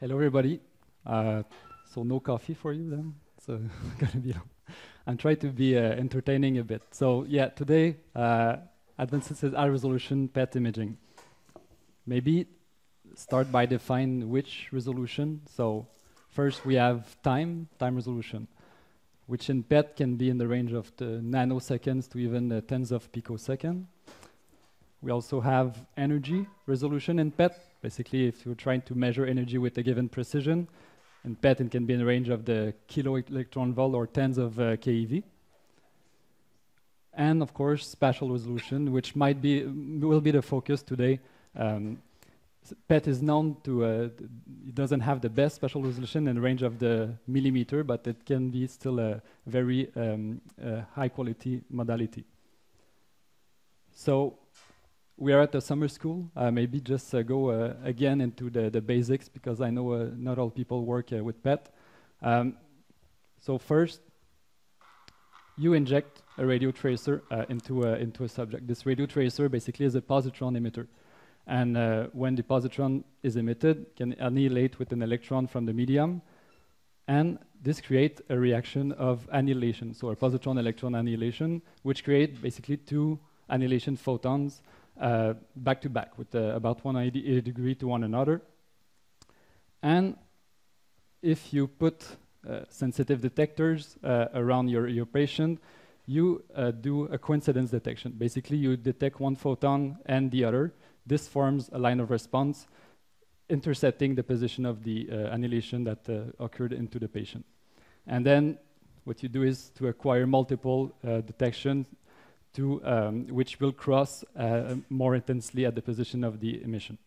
Hello, everybody. So no coffee for you then? So gonna be. I'm trying to be entertaining a bit. So yeah, today advances in high-resolution PET imaging. Maybe start by defining which resolution. So first we have time resolution, which in PET can be in the range of the nanoseconds to even the tens of picoseconds. We also have energy resolution in PET. Basically, if you're trying to measure energy with a given precision, in PET it can be in the range of the kilo electron volt or tens of keV. And of course, spatial resolution, which will be the focus today. PET is known to, it doesn't have the best spatial resolution in the range of the millimeter, but it can be still a very high quality modality. So we are at the summer school. Maybe just go again into the basics, because I know not all people work with PET. So first, you inject a radio tracer into a subject. This radio tracer basically is a positron emitter. And when the positron is emitted, can annihilate with an electron from the medium. And this creates a reaction of annihilation, so a positron-electron annihilation, which create basically two annihilation photons back to back with about 180 degrees to one another. And if you put sensitive detectors around your patient, you do a coincidence detection. Basically, you detect one photon and the other. This forms a line of response intercepting the position of the annihilation that occurred into the patient. And then what you do is to acquire multiple detections which will cross more intensely at the position of the emission.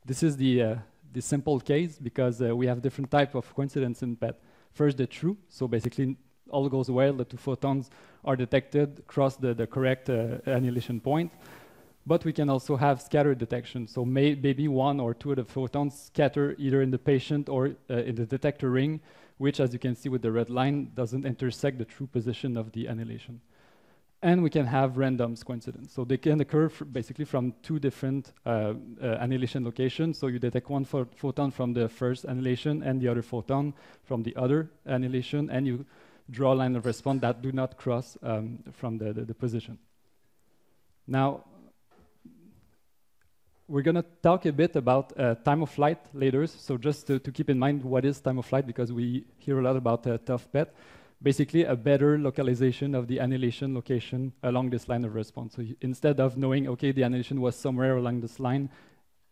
This is the simple case, because we have different type of coincidence in PET. First, the true, so basically all goes well, the two photons are detected, cross the correct annihilation point. But we can also have scatter detection, so maybe one or two of the photons scatter either in the patient or in the detector ring, which, as you can see with the red line, doesn't intersect the true position of the annihilation. And we can have random coincidence. So they can occur basically from two different annihilation locations. So you detect one photon from the first annihilation and the other photon from the other annihilation, and you draw a line of response that do not cross from the position. Now, we're going to talk a bit about time of flight later. So just to keep in mind what is time of flight, because we hear a lot about tough PET. Basically, a better localization of the annihilation location along this line of response. So instead of knowing, okay, the annihilation was somewhere along this line,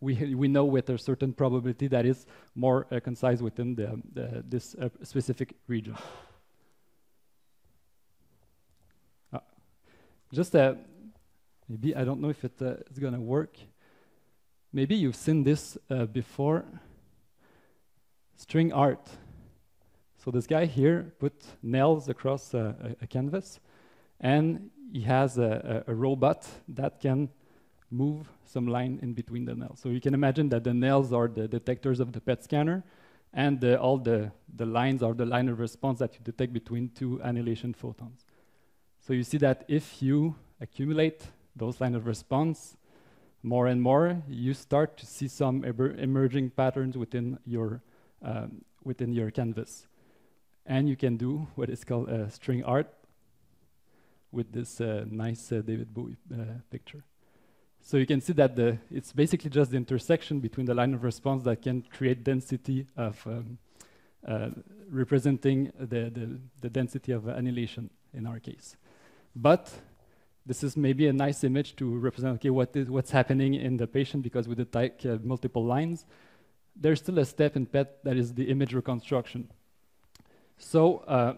we know with a certain probability that is more concise within this specific region. Just maybe, I don't know if it's going to work. Maybe you've seen this before. String art. So this guy here put nails across a canvas, and he has a robot that can move some line in between the nails. So you can imagine that the nails are the detectors of the PET scanner, and all the lines are the line of response that you detect between two annihilation photons. So you see that if you accumulate those line of response more and more, you start to see some emerging patterns within your canvas. And you can do what is called string art with this nice David Bowie picture. So you can see that it's basically just the intersection between the line of response that can create density of representing the density of annihilation in our case. But this is maybe a nice image to represent, okay, what's happening in the patient, because we detect multiple lines. There's still a step in PET that is the image reconstruction. So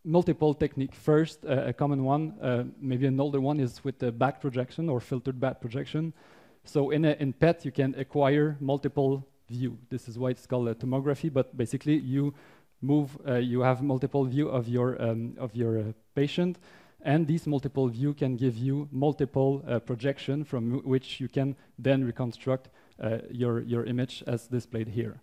multiple technique. First, a common one, maybe an older one, is with the back projection or filtered back projection. So in PET, you can acquire multiple view. This is why it's called tomography, but basically you have multiple view of your patient. And these multiple view can give you multiple projection from which you can then reconstruct your image as displayed here.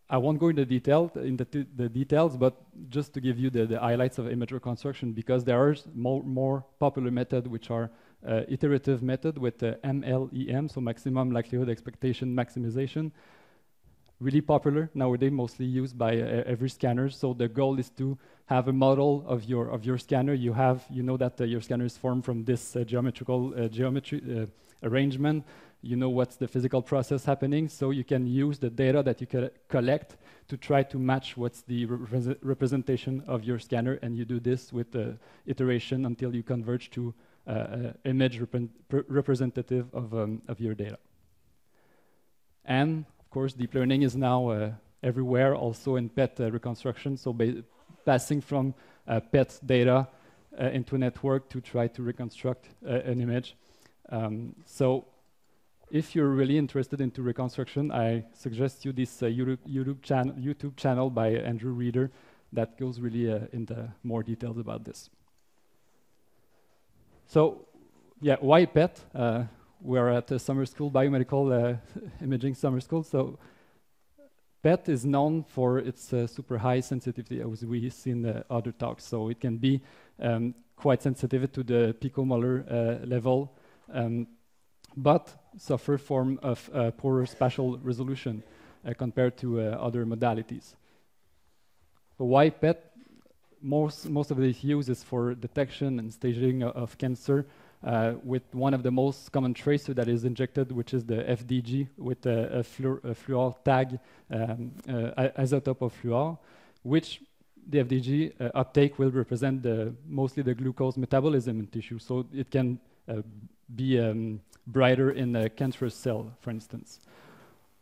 I won't go into the details, but just to give you the highlights of image reconstruction, because there are more popular methods which are iterative method with MLEM, so maximum likelihood expectation maximization. Really popular nowadays, mostly used by every scanner. So the goal is to have a model of your scanner. You know that your scanner is formed from this geometrical arrangement. You know what's the physical process happening, so you can use the data that you collect to try to match what's the representation of your scanner, and you do this with iteration until you converge to image representative of your data. And of course, deep learning is now everywhere, also in PET reconstruction, so passing from PET data into a network to try to reconstruct an image. So if you're really interested into reconstruction, I suggest you this YouTube channel by Andrew Reeder that goes really into more details about this. So, yeah, why PET? We're at the summer school, Biomedical Imaging summer school. So PET is known for its super high sensitivity, as we see in the other talks. So it can be quite sensitive to the picomolar level, but suffer from of poorer spatial resolution compared to other modalities. So why PET? Most of its use is for detection and staging of cancer, with one of the most common tracer that is injected, which is the FDG with a fluor tag isotope of fluor, which the FDG uptake will represent mostly the glucose metabolism in tissue. So it can be brighter in a cancerous cell, for instance.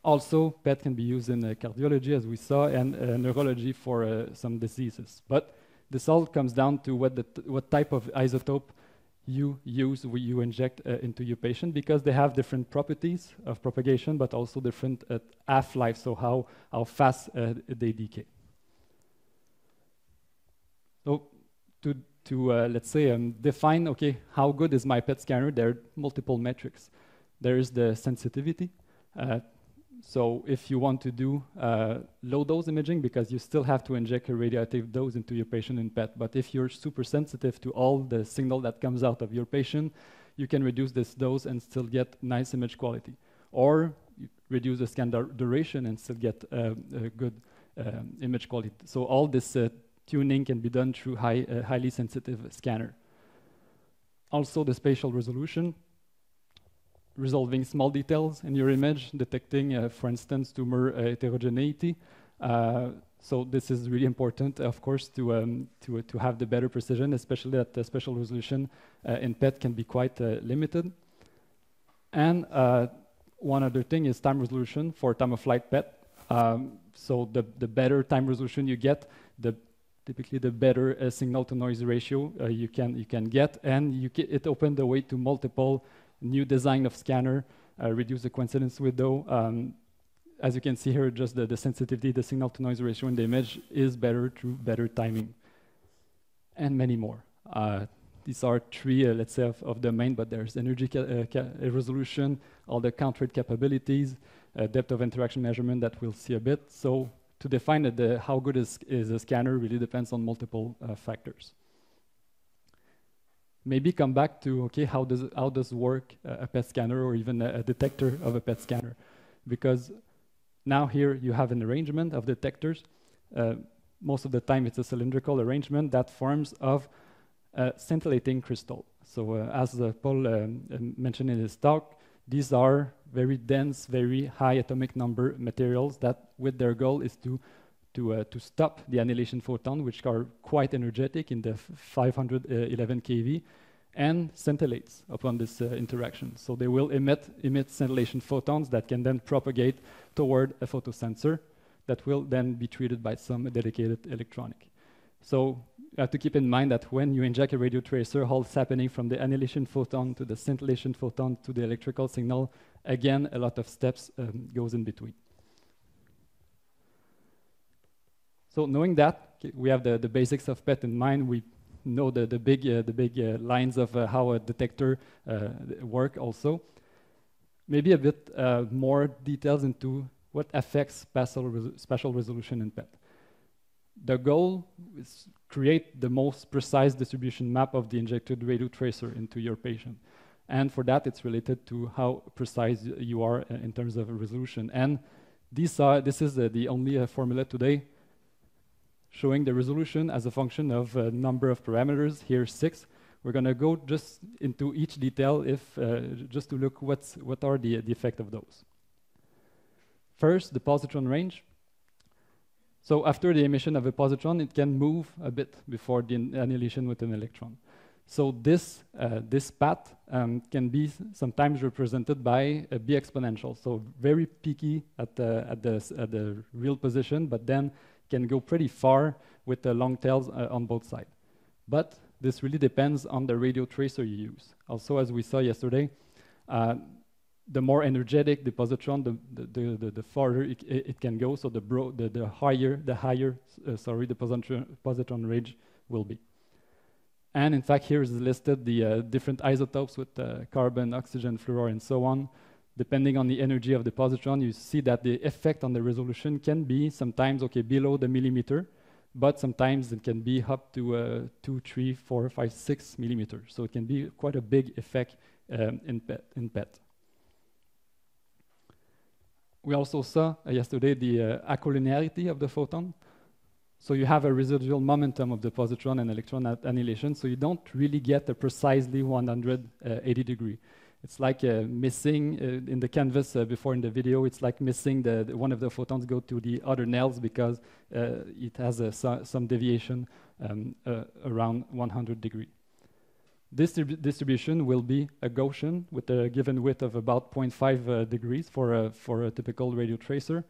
Also, PET can be used in cardiology, as we saw, and neurology for some diseases. But this all comes down to what type of isotope you use, you inject into your patient, because they have different properties of propagation, but also different half-life, so how fast they decay. So to let's say, define, okay, how good is my PET scanner? There are multiple metrics. There is the sensitivity. So if you want to do low-dose imaging, because you still have to inject a radioactive dose into your patient in PET, but if you're super sensitive to all the signal that comes out of your patient, you can reduce this dose and still get nice image quality. Or you reduce the scan duration and still get a good image quality. So all this tuning can be done through highly sensitive scanner. Also the spatial resolution, resolving small details in your image, detecting, for instance, tumor heterogeneity. So this is really important, of course, to have the better precision, especially that the spatial resolution in PET can be quite limited. And one other thing is time resolution for time-of-flight PET. So the better time resolution you get, typically the better signal-to-noise ratio you can get, and it opens the way to multiple new design of scanner, reduce the coincidence window. As you can see here, just the sensitivity, the signal-to-noise ratio in the image is better through better timing, and many more. These are three, let's say, of the main, but there's energy resolution, all the count rate capabilities, depth of interaction measurement that we'll see a bit. So to define how good is a scanner really depends on multiple factors. Maybe come back to, okay, how does work a PET scanner, or even a detector of a PET scanner? Because now here you have an arrangement of detectors. Most of the time it's a cylindrical arrangement that forms of scintillating crystal. So as Paul mentioned in his talk, these are very dense, very high atomic number materials that with their goal is to stop the annihilation photon, which are quite energetic in the 511 keV, and scintillates upon this interaction. So they will emit scintillation photons that can then propagate toward a photosensor that will then be treated by some dedicated electronic. So you have to keep in mind that when you inject a radio tracer, all is happening from the annihilation photon to the scintillation photon to the electrical signal. Again, a lot of steps goes in between. So knowing that, we have the basics of PET in mind. We know the big lines of how a detector work also. Maybe a bit more details into what affects spatial resolution in PET. The goal is create the most precise distribution map of the injected radio tracer into your patient. And for that, it's related to how precise you are in terms of resolution. And this is the only formula today showing the resolution as a function of a number of parameters, here 6. We're going to go just into each detail just to look what are the effect of those. First, the positron range. So after the emission of a positron, it can move a bit before the annihilation with an electron. So this path can be sometimes represented by a B exponential. So very peaky at the real position, but then can go pretty far with the long tails on both sides. But this really depends on the radio tracer you use. Also, as we saw yesterday, the more energetic the positron, the farther it can go. So the higher the positron range will be. And in fact, here is listed the different isotopes with carbon, oxygen, fluorine, and so on. Depending on the energy of the positron, you see that the effect on the resolution can be sometimes below the millimeter, but sometimes it can be up to 2, 3, 4, 5, 6 millimeters. So it can be quite a big effect in PET. We also saw yesterday the acollinearity of the photon. So you have a residual momentum of the positron and electron at annihilation, so you don't really get a precisely 180 degree. It's like missing in the canvas before in the video, it's like missing one of the photons go to the other nails because it has some deviation around 100 degree. This distribution will be a Gaussian with a given width of about 0.5 degrees for a typical radio tracer.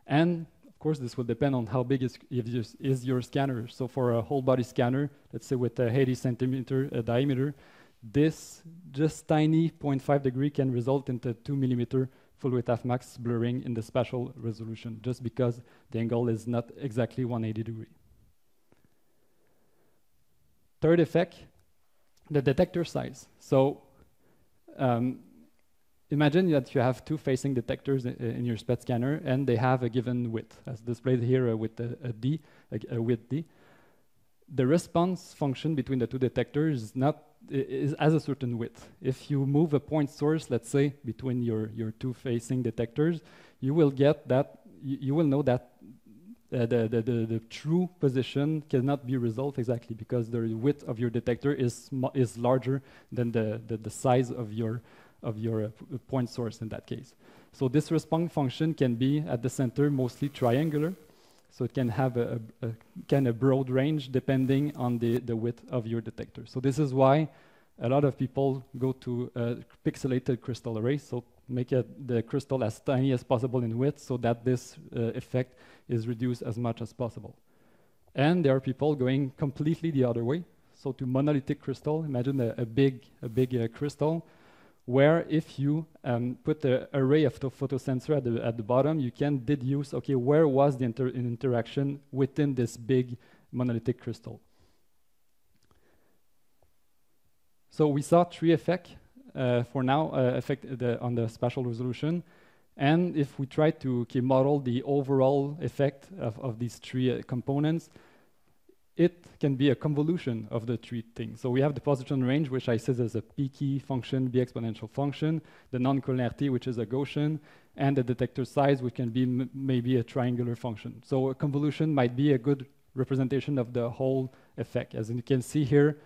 And of course, this will depend on how big is your scanner. So for a whole body scanner, let's say with a 80 centimeter diameter, this just tiny 0.5 degree can result into 2 millimeter full width f-max blurring in the spatial resolution, just because the angle is not exactly 180 degree. Third effect, the detector size. So imagine that you have 2 facing detectors in your SPET scanner, and they have a given width, as displayed here with a width D. The response function between the 2 detectors has a certain width. If you move a point source, let's say, between your 2 facing detectors, you will get that. You will know that the true position cannot be resolved exactly because the width of your detector is larger than the size of your point source in that case. So this response function can be at the center mostly triangular. So it can have a kind of broad range depending on the width of your detector. So this is why a lot of people go to pixelated crystal arrays. So make the crystal as tiny as possible in width so that this effect is reduced as much as possible. And there are people going completely the other way. So to monolithic crystal, imagine a big crystal, where if you put the array of the photosensor at the bottom, you can deduce, okay, where was the interaction within this big monolithic crystal. So we saw 3 effects for now, effect on the spatial resolution. And if we try to model the overall effect of these 3 components, it can be a convolution of the 3 things. So we have the positron range, which I said is a peaky function, B exponential function, the non-collinearity, which is a Gaussian, and the detector size, which can be maybe a triangular function. So a convolution might be a good representation of the whole effect. As you can see here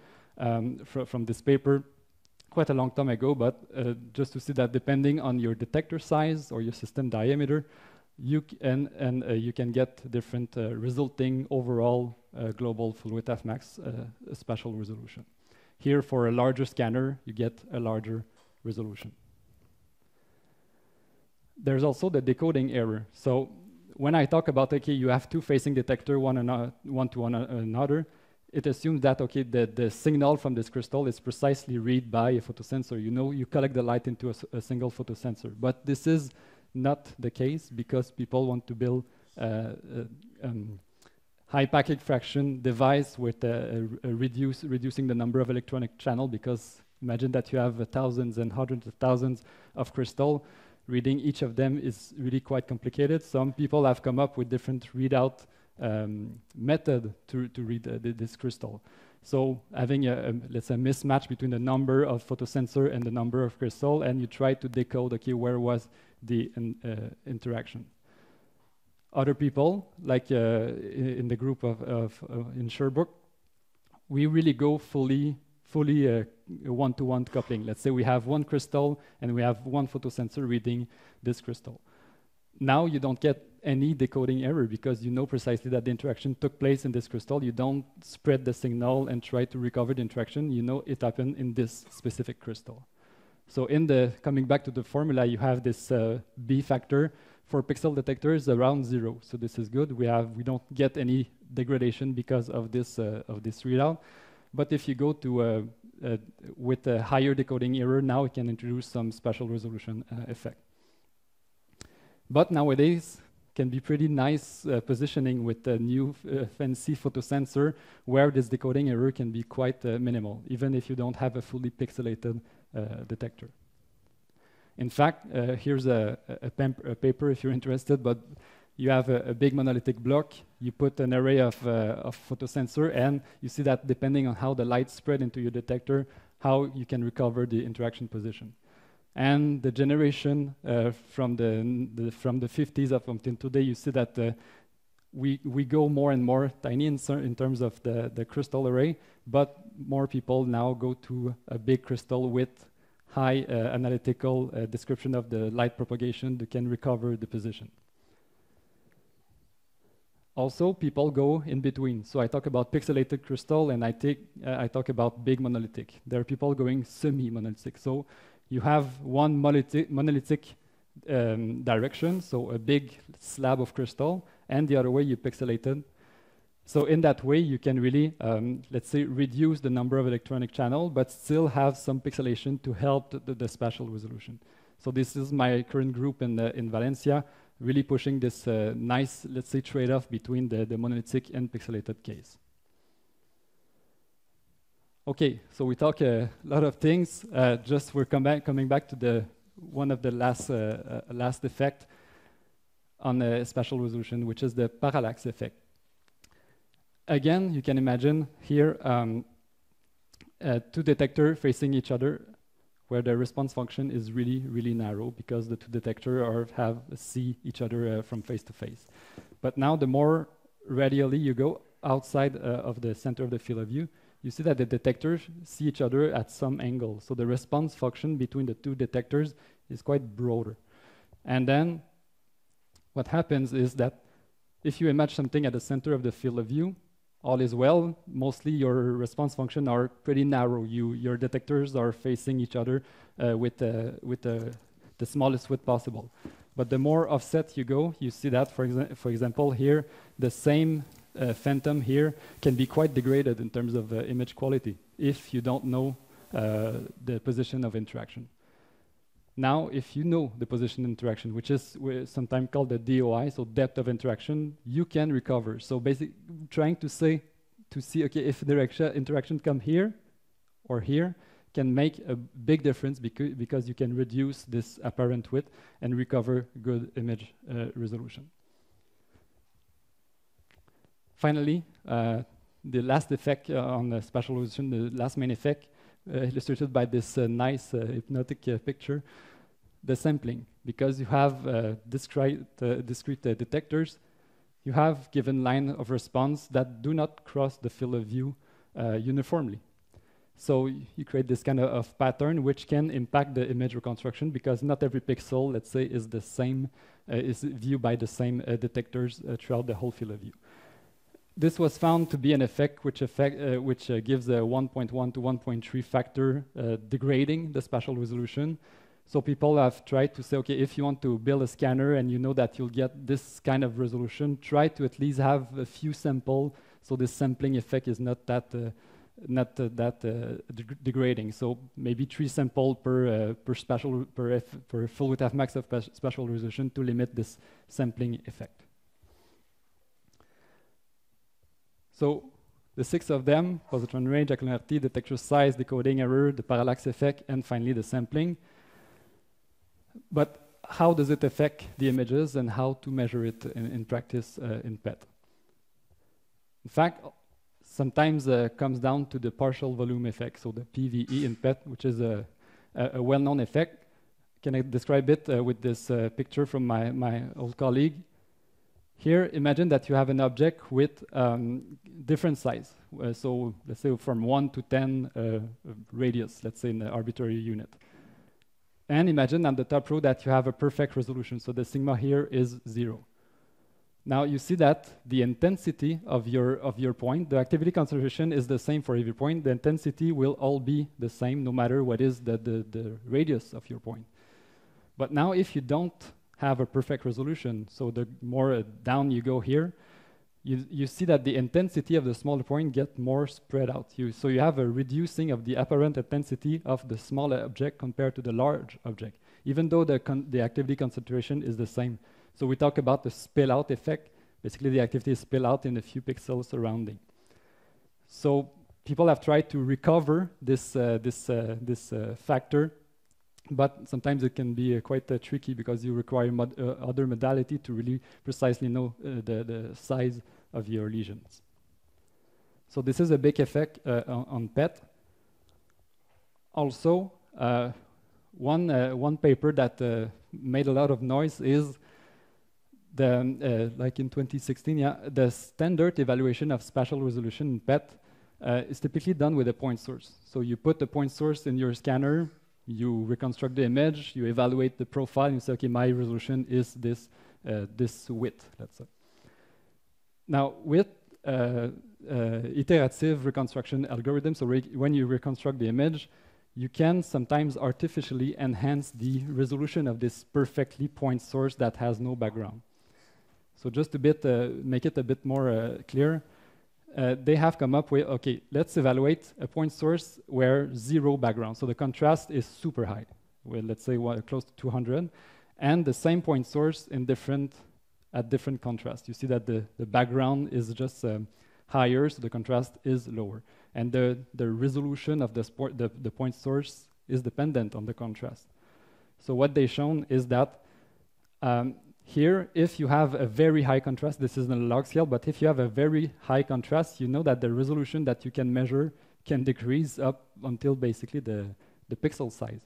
from this paper, quite a long time ago, but just to see that depending on your detector size or your system diameter, you can get different resulting overall global full width f-max spatial resolution. Here, for a larger scanner, you get a larger resolution. There's also the decoding error. So when I talk about, okay, you have 2 facing detector, one to another, it assumes that, okay, the signal from this crystal is precisely read by a photosensor. You know, you collect the light into a single photosensor. But this is not the case because people want to build high packet fraction device with reducing the number of electronic channel, because imagine that you have thousands and hundreds of thousands of crystal. Reading each of them is really quite complicated. Some people have come up with different readout method to read this crystal. So having let's say, mismatch between the number of photosensor and the number of crystal, and you try to decode, okay, where was the interaction. Other people, like in the group in Sherbrooke, we really go fully one-to-one coupling. Let's say we have one crystal and we have one photosensor reading this crystal. Now you don't get any decoding error because you know precisely that the interaction took place in this crystal. You don't spread the signal and try to recover the interaction. You know it happened in this specific crystal. So coming back to the formula, you have this B factor for pixel detectors around 0. So this is good. We don't get any degradation because of this readout. But if you go to with a higher decoding error, now it can introduce some spatial resolution effect. But nowadays, can be pretty nice positioning with the new fancy photosensor where this decoding error can be quite minimal, even if you don't have a fully pixelated detector. In fact, here's a paper if you're interested, but you have a big monolithic block, you put an array of photosensor, and you see that depending on how the light spread into your detector, how you can recover the interaction position. And the generation from the 50s up until today, you see that we go more and more tiny in terms of the crystal array, but more people now go to a big crystal with high analytical description of the light propagation that can recover the position. Also, people go in between. So I talk about pixelated crystal, and I talk about big monolithic. There are people going semi-monolithic. So you have one monolithic direction, so a big slab of crystal, and the other way you pixelated. So in that way, you can really, let's say, reduce the number of electronic channels, but still have some pixelation to help the spatial resolution. So this is my current group in Valencia, really pushing this nice, let's say, trade-off between the monolithic and pixelated case. Okay, so we talk a lot of things. Just we're coming back to one of the last effect on spatial resolution, which is the parallax effect. Again, you can imagine here two detectors facing each other, where the response function is really, really narrow because the two detectors see each other from face to face. But now, the more radially you go outside of the center of the field of view, you see that the detectors see each other at some angle. So the response function between the two detectors is quite broader. And then what happens is that if you image something at the center of the field of view, all is well. Mostly your response function are pretty narrow. Your detectors are facing each other with the smallest width possible. But the more offset you go, you see that, for example, here, the same phantom here can be quite degraded in terms of image quality if you don't know the position of interaction. Now, if you know the position of interaction, which is sometimes called the DOI, so depth of interaction, you can recover. So basically, trying to see, okay, if the interaction come here or here, can make a big difference because you can reduce this apparent width and recover good image resolution. Finally, the last effect on the spatial resolution, the last main effect, illustrated by this nice hypnotic picture, the sampling. Because you have discrete detectors, you have given line of response that do not cross the field of view uniformly. So you create this kind of pattern which can impact the image reconstruction because not every pixel, let's say, is the same, is viewed by the same detectors throughout the whole field of view. This was found to be an effect which gives a 1.1 to 1.3 factor degrading the spatial resolution. So people have tried to say, okay, if you want to build a scanner and you know that you'll get this kind of resolution, try to at least have a few samples so the sampling effect is not that degrading. So maybe 3 samples per full width f max of spatial resolution to limit this sampling effect. So the 6 of them, positron range, accelerometer, detector size, decoding error, the parallax effect, and finally the sampling. But how does it affect the images and how to measure it in practice in PET? In fact, sometimes comes down to the partial volume effect, so the PVE in PET, which is a well-known effect. Can I describe it with this picture from my old colleague? Here, imagine that you have an object with different size. So let's say from 1 to 10 radius, let's say in the arbitrary unit. And imagine on the top row that you have a perfect resolution. So the sigma here is 0. Now you see that the intensity of your point, the activity concentration is the same for every point. The intensity will all be the same no matter what is the radius of your point. But now if you don't have a perfect resolution, so the more down you go here, you see that the intensity of the smaller point get more spread out. So you have a reducing of the apparent intensity of the smaller object compared to the large object, even though the activity concentration is the same. So we talk about the spill out effect. Basically, the activity is spill out in a few pixels surrounding. So people have tried to recover this factor, but sometimes it can be quite tricky because you require other modality to really precisely know the size of your lesions. So this is a big effect on PET. Also, one paper that made a lot of noise is like in 2016, the standard evaluation of spatial resolution in PET is typically done with a point source. So you put the point source in your scanner, you reconstruct the image, you evaluate the profile, and you say, okay, my resolution is this width, let's say. Now, with iterative reconstruction algorithms, so when you reconstruct the image, you can sometimes artificially enhance the resolution of this perfectly point source that has no background. So just to make it a bit more clear, they have come up with, okay, let's evaluate a point source where 0 background. So the contrast is super high, well, let's say close to 200, and the same point source in at different contrast. You see that the background is just higher, so the contrast is lower. And the resolution of the point source is dependent on the contrast. So what they've shown is that here, if you have a very high contrast, this is in a log scale, but if you have a very high contrast, you know that the resolution that you can measure can decrease up until basically the pixel size.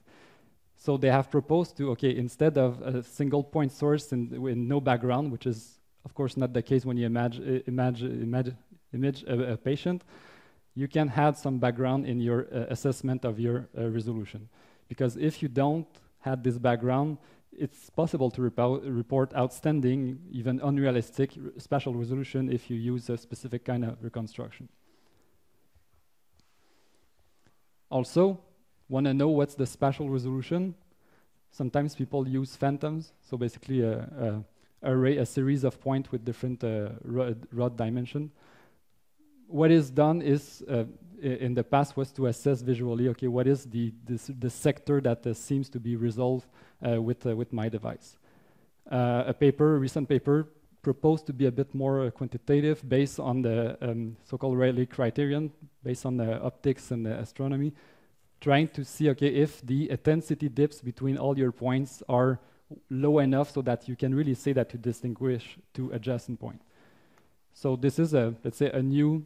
So they have proposed to, okay, instead of a single point source with no background, which is of course not the case when you image a patient, you can add some background in your assessment of your resolution. Because if you don't have this background, it's possible to report outstanding, even unrealistic spatial resolution if you use a specific kind of reconstruction. Also, want to know what's the spatial resolution? Sometimes people use phantoms, so basically a series of points with different rod dimension. What is done is, in the past, was to assess visually, okay, what is the sector that seems to be resolved with my device. A recent paper, proposed to be a bit more quantitative based on the so-called Rayleigh criterion, based on the optics and the astronomy, trying to see, okay, if the intensity dips between all your points are low enough so that you can really say that you distinguish two adjacent points. So this is let's say a new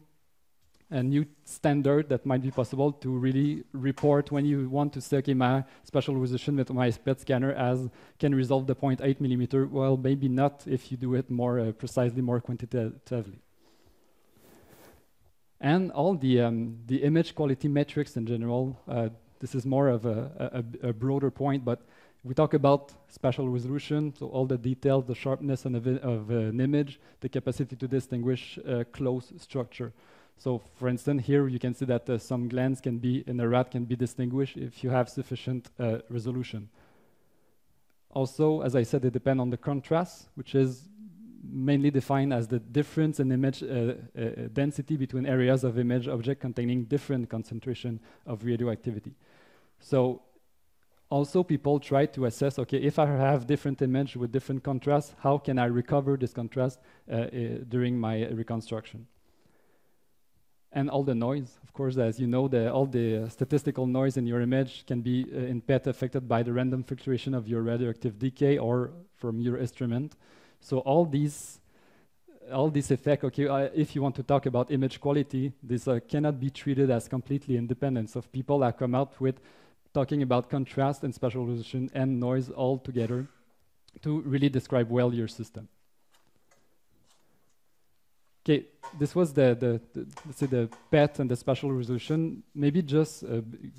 standard that might be possible to really report when you want to say, okay, my spatial resolution with my PET scanner can resolve the 0.8 millimeter. Well, maybe not if you do it more precisely, more quantitatively. And all the image quality metrics in general, this is more of a broader point, but we talk about spatial resolution, so all the details, the sharpness of an image, the capacity to distinguish close structure. So for instance, here you can see that some glands in a rat can be distinguished if you have sufficient resolution. Also, as I said, it depends on the contrast, which is mainly defined as the difference in image density between areas of image object containing different concentration of radioactivity. So also people try to assess, okay, if I have different image with different contrast, how can I recover this contrast during my reconstruction? And all the noise, of course, as you know, all the statistical noise in your image can be in PET affected by the random fluctuation of your radioactive decay or from your instrument. So all these all this effect, okay, if you want to talk about image quality, this cannot be treated as completely independent. So people have come out with talking about contrast and spatial resolution and noise all together to really describe well your system. Okay, this was let's say the PET and the spatial resolution. Maybe just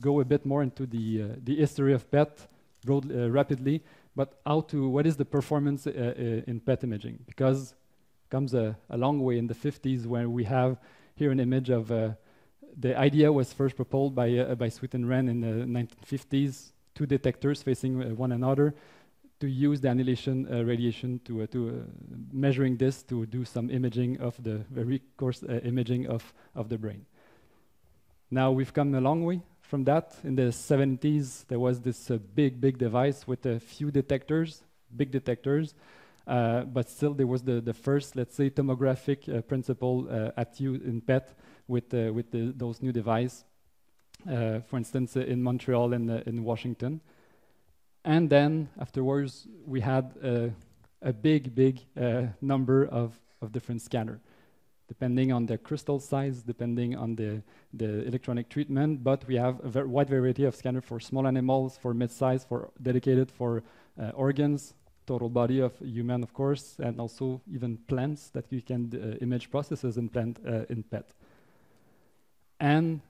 go a bit more into the history of PET rapidly, but what is the performance in PET imaging? Because it comes a long way in the 50s when we have here an image of, the idea was first proposed by Sweet and Wren in the 1950s, two detectors facing one another, to use the annihilation radiation to measuring this to do some imaging of the very coarse imaging of the brain. Now we've come a long way from that. In the 70s, there was this big device with a few detectors, big detectors, but still there was the first, let's say, tomographic principle at use in PET with those new devices, for instance, in Montreal and in Washington. And then afterwards, we had a big number of different scanners, depending on the crystal size, depending on the electronic treatment. But we have a very wide variety of scanners for small animals, for mid-size, for dedicated for organs, total body of human, of course, and also even plants that you can image processes in plant in PET. And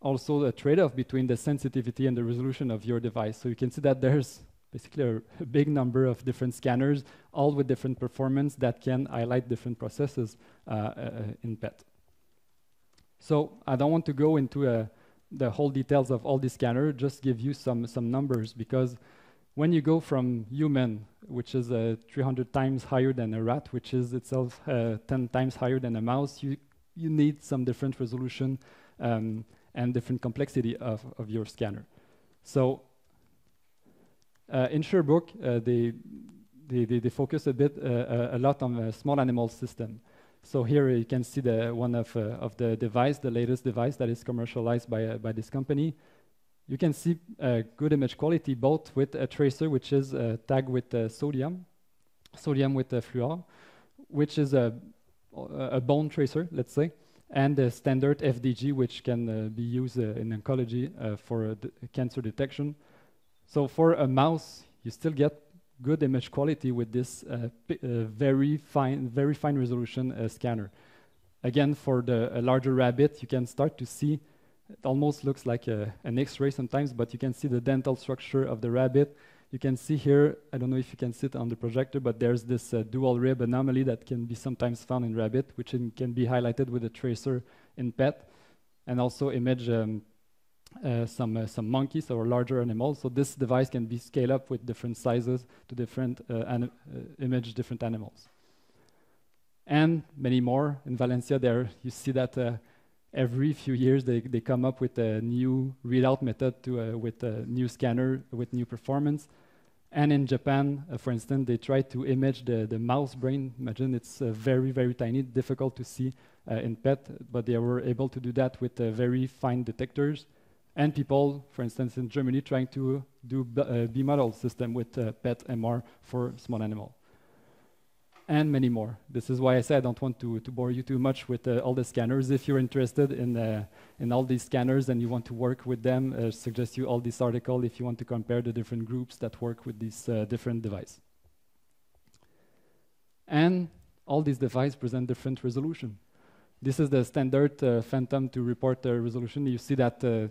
also the trade-off between the sensitivity and the resolution of your device. So you can see that there's basically a big number of different scanners, all with different performance that can highlight different processes in PET. So I don't want to go into the whole details of all these scanners, just give you some numbers, because when you go from human, which is 300 times higher than a rat, which is itself 10 times higher than a mouse, you need some different resolution and different complexity of your scanner. So in Sherbrooke, they focus a lot on a small animal system. So here you can see one of the device, the latest device that is commercialized by this company. You can see good image quality, both with a tracer, which is tagged with sodium with fluor, which is a bone tracer, let's say, and the standard FDG, which can be used in oncology for cancer detection. So for a mouse, you still get good image quality with this very fine resolution scanner. Again, for a larger rabbit, you can start to see, it almost looks like an X-ray sometimes, but you can see the dental structure of the rabbit. You can see here, I don't know if you can see it on the projector, but there's this dual rib anomaly that can be sometimes found in rabbit, which can be highlighted with a tracer in PET, and also image some monkeys or larger animals. So this device can be scaled up with different sizes to different image different animals. And many more. In Valencia, there you see that every few years they come up with a new readout method with a new scanner with new performance. And in Japan, for instance, they try to image the mouse brain. Imagine it's very tiny, difficult to see in PET, but they were able to do that with very fine detectors. And people, for instance, in Germany, trying to do a bimodal system with PET MR for small animal. And many more. This is why I said I don't want to bore you too much with all the scanners. If you're interested in all these scanners and you want to work with them, I suggest you all this article if you want to compare the different groups that work with these different devices. And all these devices present different resolution. This is the standard phantom to report the resolution. You see that the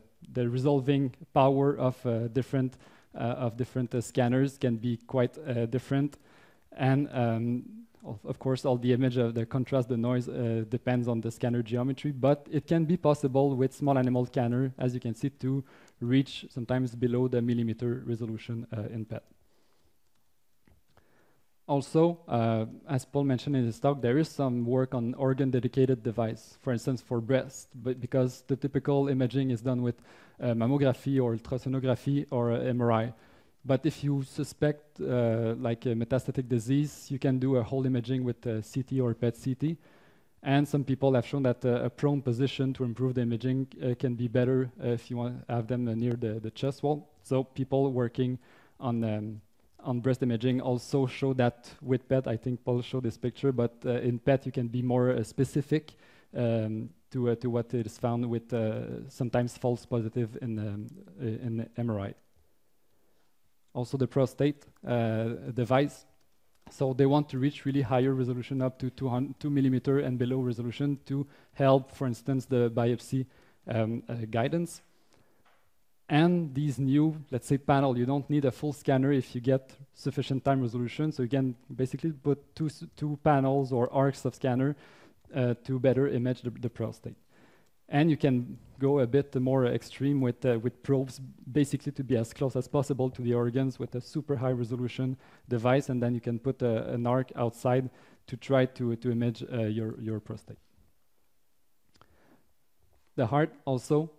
resolving power of different scanners can be quite different. And of course, all the image of the contrast, the noise depends on the scanner geometry, but it can be possible with small animal scanner, as you can see, to reach sometimes below the millimeter resolution in PET. Also, as Paul mentioned in his talk, there is some work on organ-dedicated device, for instance, for breast, but because the typical imaging is done with mammography or ultrasonography or MRI. But if you suspect like a metastatic disease, you can do a whole imaging with CT or PET-CT. And some people have shown that a prone position to improve the imaging can be better if you want to have them near the chest wall. So people working on on breast imaging also show that with PET, I think Paul showed this picture, but in PET you can be more specific to what is found with sometimes false positive in MRI. Also the prostate device. So they want to reach really higher resolution, up to 2 millimeter and below resolution, to help, for instance, the biopsy guidance. And these new, let's say, panel, you don't need a full scanner if you get sufficient time resolution. So you can basically put two panels or arcs of scanner to better image the prostate. And you can go a bit more extreme with probes, basically to be as close as possible to the organs with a super high resolution device, and then you can put an arc outside to try to image your prostate. The heart also,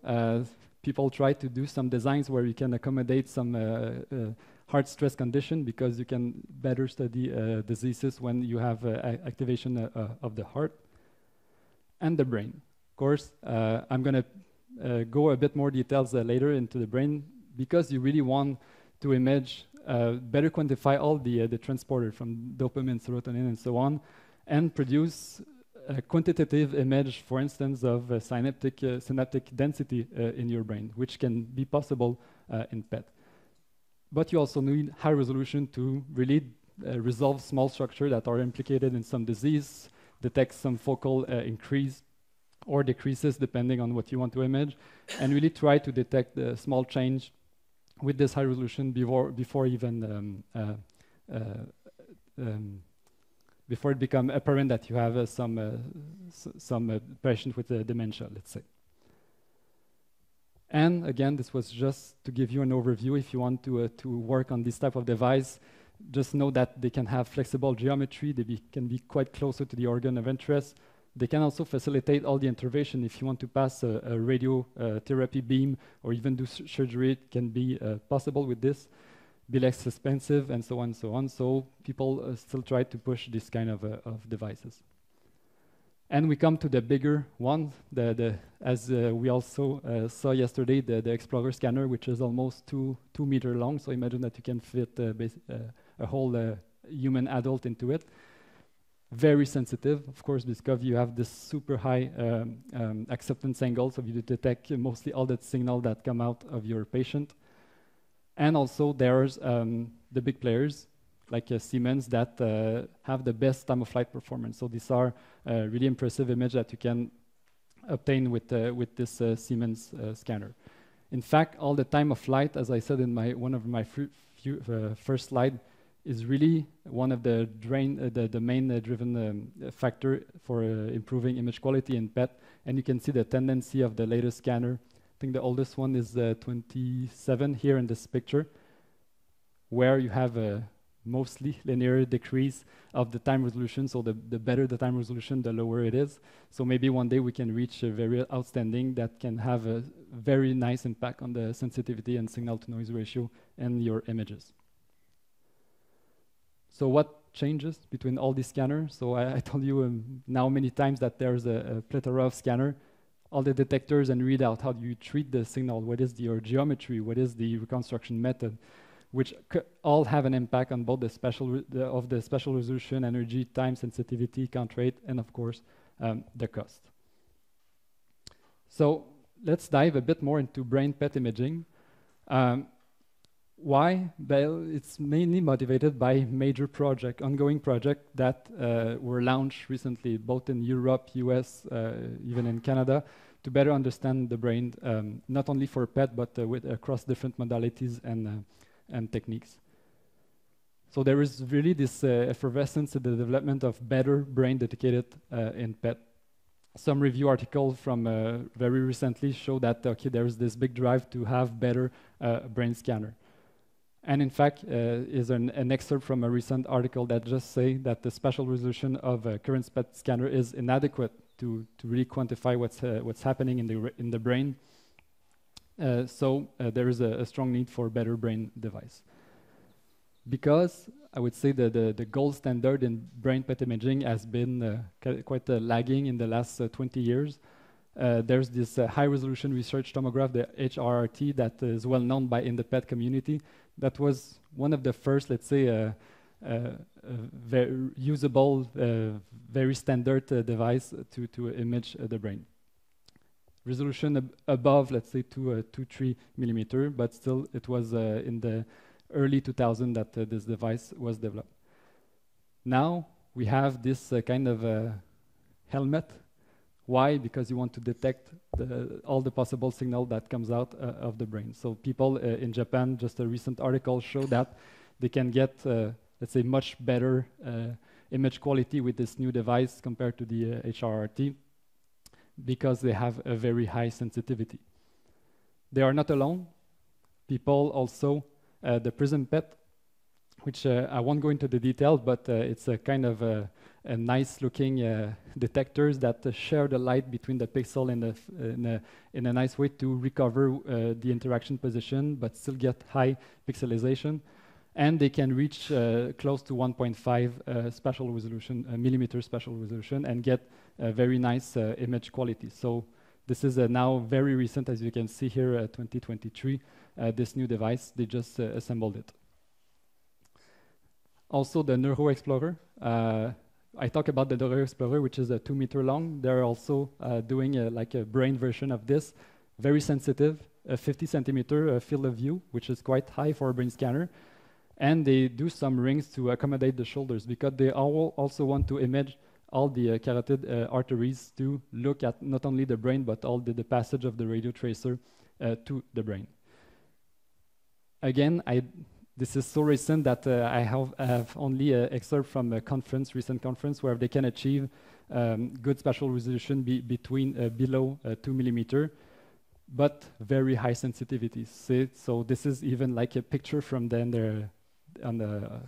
people try to do some designs where you can accommodate some heart stress condition, because you can better study diseases when you have activation of the heart. And the brain. Of course, I'm going to go a bit more details later into the brain, because you really want to image, better quantify all the transporter from dopamine, serotonin, and so on, and produce a quantitative image, for instance, of synaptic density in your brain, which can be possible in PET. But you also need high resolution to really resolve small structures that are implicated in some disease, detect some focal increase or decreases depending on what you want to image, and really try to detect the small change with this high resolution before even before it becomes apparent that you have some patient with dementia, let's say. And again, this was just to give you an overview. If you want to work on this type of device, just know that they can have flexible geometry. They can be quite closer to the organ of interest. They can also facilitate all the intervention. If you want to pass a radiotherapy beam or even do surgery, it can be possible with this, be less expensive, and so on and so on. So people still try to push this kind of devices. And we come to the bigger one, as we also saw yesterday, the Explorer scanner, which is almost 2 meters long. So imagine that you can fit a whole human adult into it. Very sensitive, of course, because you have this super high acceptance angle, so you detect mostly all that signal that come out of your patient. And also there's the big players, like Siemens, that have the best time of flight performance. So these are really impressive image that you can obtain with this Siemens scanner. In fact, all the time of flight, as I said in one of my first slide, is really one of the main driven factor for improving image quality in PET. And you can see the tendency of the latest scanner. I think the oldest one is 27 here in this picture, where you have a mostly linear decrease of the time resolution. So the better the time resolution, the lower it is. So maybe one day we can reach a very outstanding that can have a very nice impact on the sensitivity and signal to noise ratio in your images. So what changes between all these scanners? So I told you now many times that there's a plethora of scanner, all the detectors and readout, how do you treat the signal, what is your geometry, what is the reconstruction method, which all have an impact on both the special resolution, energy, time, sensitivity, count rate, and of course, the cost. So let's dive a bit more into brain PET imaging. Why? Well, it's mainly motivated by major ongoing projects that were launched recently, both in Europe, US, even in Canada, to better understand the brain, not only for PET, but across different modalities and techniques. So there is really this effervescence in the development of better brain dedicated in PET. Some review articles from very recently show that there is this big drive to have better brain scanner. And in fact, is an excerpt from a recent article that just say that the spatial resolution of a current PET scanner is inadequate to really quantify what's happening in the brain. So there is a strong need for better brain device. Because I would say that the gold standard in brain PET imaging has been quite lagging in the last 20 years. there's this high-resolution research tomograph, the HRRT, that is well known in the PET community. That was one of the first, let's say, very usable, very standard device to image the brain. Resolution above, let's say, 3 millimeter, but still it was in the early 2000s that this device was developed. Now we have this kind of helmet. Why? Because you want to detect all the possible signal that comes out of the brain. So people in Japan, just a recent article showed that they can get, let's say, much better image quality with this new device compared to the HRRT, because they have a very high sensitivity. They are not alone. People also, the Prism PET, which I won't go into the details, but it's a kind of a nice-looking detectors that share the light between the pixel in a nice way to recover the interaction position, but still get high pixelization. And they can reach close to 1.5 spatial resolution, millimeter spatial resolution, and get a very nice image quality. So this is now very recent, as you can see here, 2023, this new device. They just assembled it. Also, the Neuro Explorer. I talk about the Neuro Explorer, which is 2 meter long. They're also doing like a brain version of this, very sensitive, a 50 centimeter field of view, which is quite high for a brain scanner. And they do some rings to accommodate the shoulders, because they also want to image all the carotid arteries to look at not only the brain, but all the passage of the radio tracer to the brain. Again, this is so recent that I have only excerpt from a conference, recent conference, where they can achieve good spatial resolution between below 2 millimeter, but very high sensitivity. So this is even like a picture from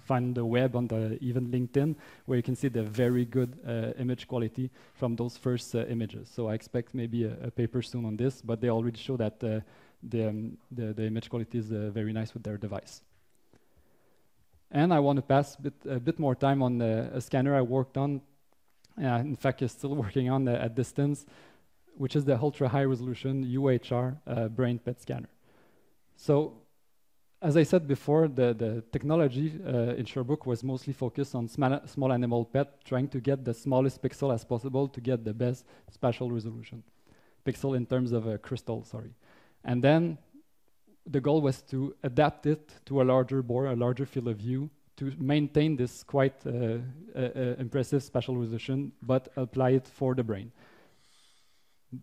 find the web, on the even LinkedIn, where you can see the very good image quality from those first images. So I expect maybe a paper soon on this, but they already show that the image quality is very nice with their device. And I want to pass a bit more time on a scanner I worked on. In fact, I'm still working on at distance, which is the ultra high resolution UHR brain PET scanner. So, as I said before, the technology in Sherbrooke was mostly focused on small animal PET, trying to get the smallest pixel as possible to get the best spatial resolution. Pixel in terms of crystal, sorry. And then the goal was to adapt it to a larger bore, a larger field of view, to maintain this quite impressive spatial resolution, but apply it for the brain.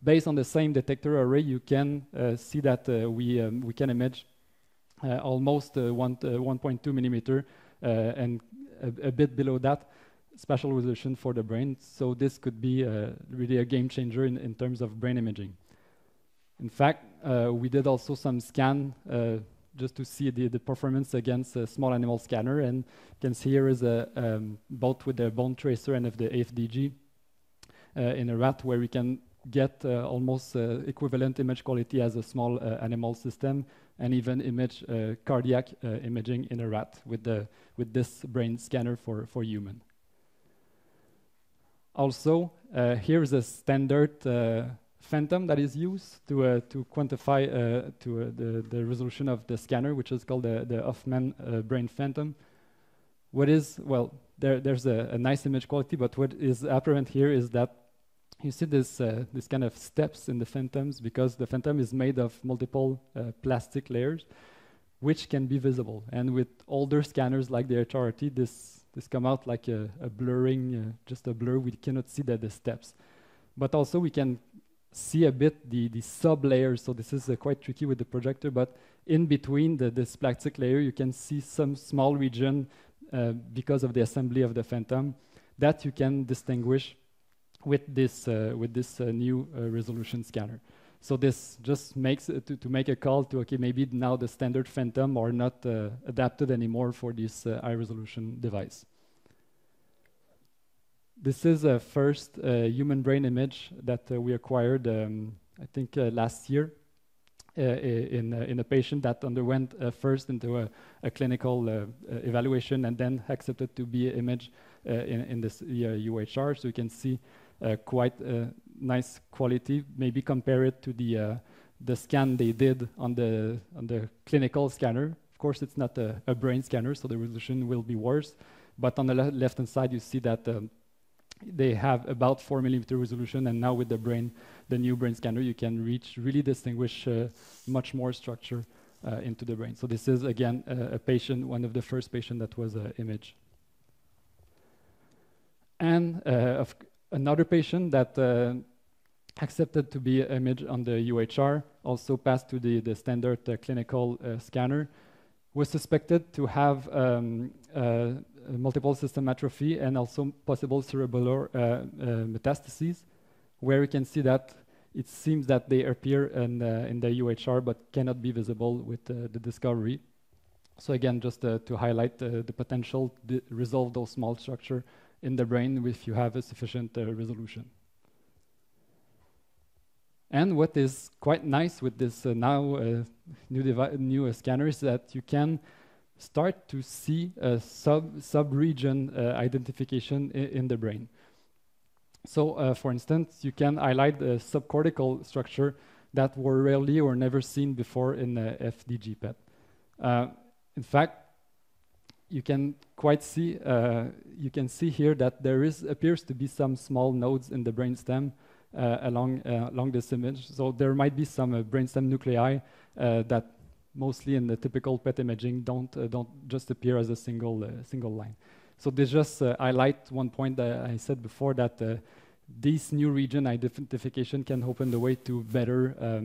Based on the same detector array, you can see that we can image almost 1.2 millimeter and a bit below that spatial resolution for the brain. So this could be really a game changer in terms of brain imaging. In fact, we did also some scan just to see the performance against a small animal scanner, and you can see here is both with the bone tracer and of the AFDG in a rat, where we can get almost equivalent image quality as a small animal system, and even image cardiac imaging in a rat with this brain scanner for human. Also, here is a standard phantom that is used to quantify the resolution of the scanner, which is called the Hoffman brain phantom. What is, well, there's a nice image quality, but what is apparent here is that you see this kind of steps in the phantoms, because the phantom is made of multiple plastic layers, which can be visible. And with older scanners like the HRT, this come out like a blurring, just a blur. We cannot see the steps. But also we can see a bit the sub-layers. So this is quite tricky with the projector, but in between this plastic layer, you can see some small region because of the assembly of the phantom that you can distinguish with this new resolution scanner. So this just makes to make a call to, okay, maybe now the standard phantom are not adapted anymore for this high resolution device. This is a first human brain image that we acquired, I think last year, in a patient that underwent first into a clinical evaluation and then accepted to be imaged in this UHR. So you can see quite nice quality. Maybe compare it to the scan they did on the clinical scanner. Of course, it's not a brain scanner, so the resolution will be worse. But on the left-hand side, you see that they have about 4 millimeter resolution, and now with the new brain scanner, you can really distinguish much more structure into the brain. So this is, again, a patient, one of the first patients that was imaged. And another patient that accepted to be imaged on the UHR, also passed to the standard clinical scanner, was suspected to have multiple system atrophy and also possible cerebellar metastases, where you can see that it seems that they appear in the UHR but cannot be visible with the discovery. So again, just to highlight the potential to resolve those small structures in the brain if you have a sufficient resolution. And what is quite nice with this now new scanner is that you can start to see a sub-region identification in the brain. So, for instance, you can highlight the subcortical structure that were rarely or never seen before in FDG PET. In fact, you can quite see, you can see here that there appears to be some small nodes in the brainstem along this image. So there might be some brainstem nuclei that mostly in the typical PET imaging don't just appear as a single line. So this just highlight one point that I said before, that this new region identification can open the way to better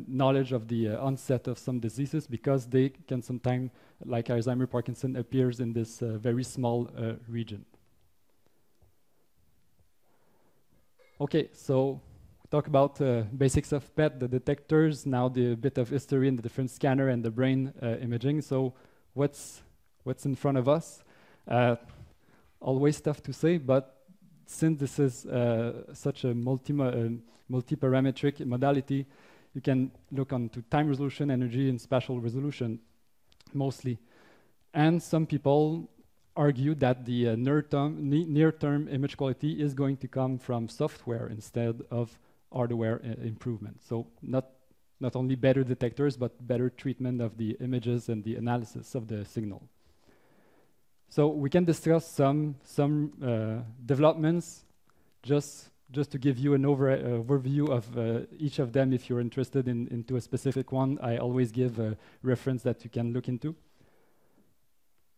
knowledge of the onset of some diseases, because they can sometimes, like Alzheimer, Parkinson, appears in this very small region. Okay, so talk about basics of PET, the detectors, now the bit of history in the different scanner and the brain imaging. So what's in front of us? Always tough to say, but since this is such a multi-parametric modality, you can look onto time resolution, energy, and spatial resolution mostly. And some people argue that the near-term image quality is going to come from software instead of hardware improvement. So not only better detectors, but better treatment of the images and the analysis of the signal. So we can discuss some developments, just to give you an overview of each of them. If you're interested into a specific one, I always give a reference that you can look into.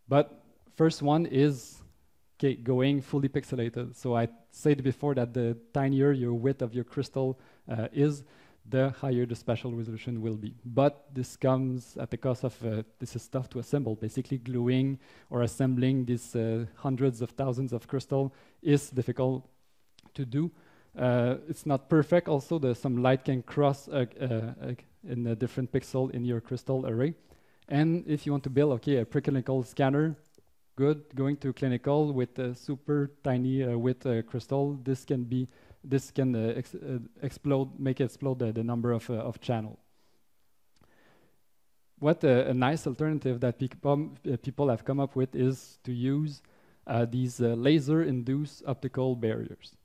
But first one is going fully pixelated. So I said before that the tinier your width of your crystal is, the higher the spatial resolution will be. But this comes at the cost of, this is tough to assemble. Basically gluing or assembling these hundreds of thousands of crystal is difficult to do. It's not perfect. Also, some light can cross in a different pixel in your crystal array. And if you want to build, a preclinical scanner, good, going to clinical with a super tiny width crystal, this can make it explode the number of channel. What a nice alternative that people have come up with is to use these laser-induced optical barriers.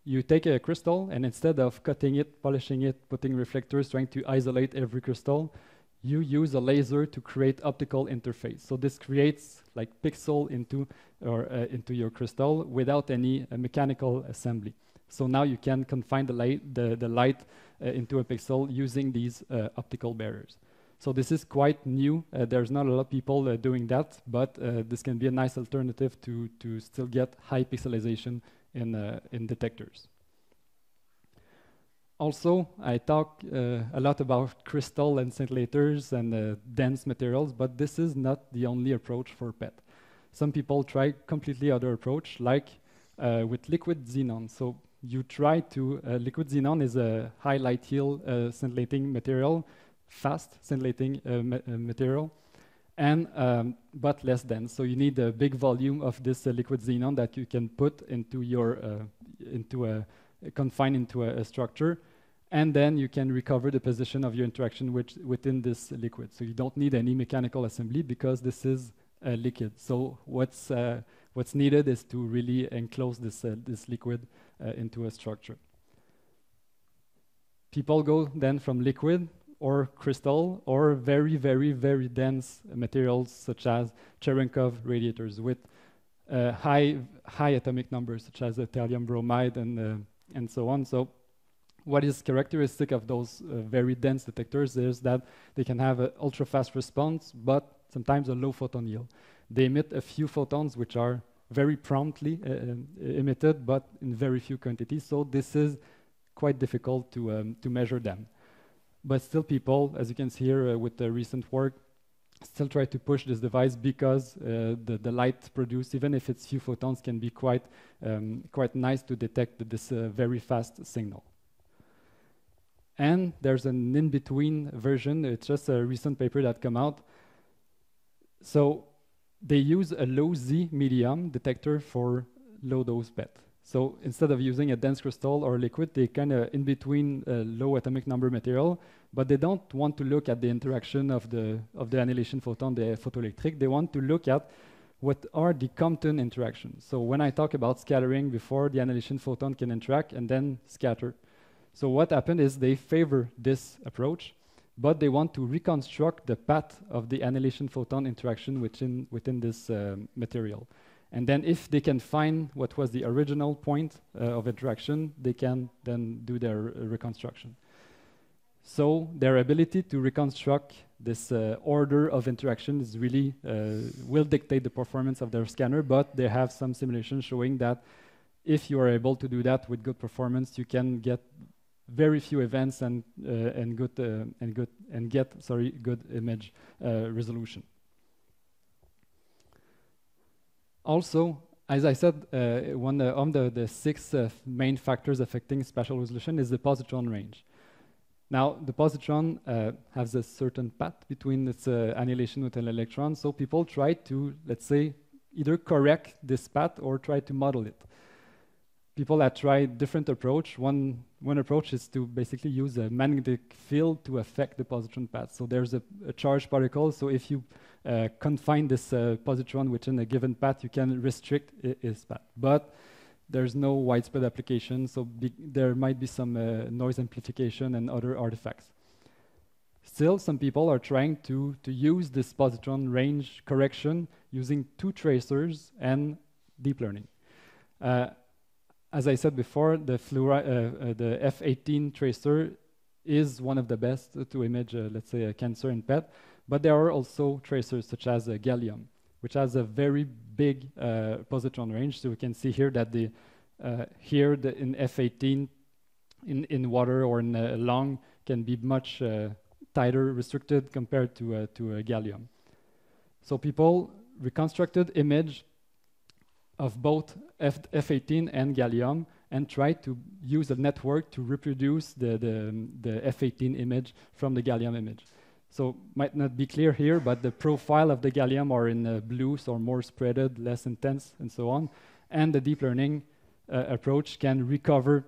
You take a crystal, and instead of cutting it, polishing it, putting reflectors, trying to isolate every crystal, you use a laser to create optical interface. So this creates like pixel into your crystal without any mechanical assembly. So now you can confine the light into a pixel using these optical barriers. So this is quite new. There's not a lot of people doing that, but this can be a nice alternative to still get high pixelization in detectors. Also, I talk a lot about crystal and scintillators and dense materials, but this is not the only approach for PET. Some people try completely other approach, like with liquid xenon. So you try to, liquid xenon is a high light yield scintillating material, fast scintillating material, and but less dense. So you need a big volume of this liquid xenon that you can put into your, confine into a structure, and then you can recover the position of your interaction within this liquid. So you don't need any mechanical assembly because this is a liquid. So what's needed is to really enclose this liquid into a structure. People go then from liquid or crystal or very, very, very dense materials such as Cherenkov radiators with high atomic numbers such as thallium bromide and so on. So what is characteristic of those very dense detectors is that they can have an ultra-fast response, but sometimes a low photon yield. They emit a few photons which are very promptly emitted, but in very few quantities. So this is quite difficult to measure them. But still people, as you can see here with the recent work, still try to push this device because the light produced, even if it's few photons, can be quite nice to detect this very fast signal. And there's an in-between version. It's just a recent paper that came out. So they use a low Z medium detector for low dose PET. So instead of using a dense crystal or liquid, they kind of in between low atomic number material, but they don't want to look at the interaction of the annihilation photon, the photoelectric. They want to look at what are the Compton interactions. So when I talk about scattering before, the annihilation photon can interact and then scatter. So what happened is they favor this approach, but they want to reconstruct the path of the annihilation photon interaction within this material. And then if they can find what was the original point of interaction, they can then do their reconstruction. So their ability to reconstruct this order of interaction is really will dictate the performance of their scanner, but they have some simulations showing that if you are able to do that with good performance, you can get very few events and get good image resolution. Also, as I said, one of the six main factors affecting spatial resolution is the positron range. Now, the positron has a certain path between its annihilation with an electron, so people try to, let's say, either correct this path or try to model it. People have tried different approach. One approach is to basically use a magnetic field to affect the positron path. So there's a charged particle, so if you confine this positron within a given path, you can restrict its path. But there's no widespread application, so there might be some noise amplification and other artifacts. Still, some people are trying to use this positron range correction using two tracers and deep learning. As I said before, the F18 tracer is one of the best to image, let's say, a cancer in PET, but there are also tracers such as gallium, which has a very big positron range. So we can see here that in F18, in water or in a lung, can be much tighter restricted compared to gallium. So people reconstructed image of both F18 and gallium and try to use a network to reproduce the F18 image from the gallium image. So might not be clear here, but the profile of the gallium are in blue, so more spreaded, less intense, and so on. And the deep learning approach can recover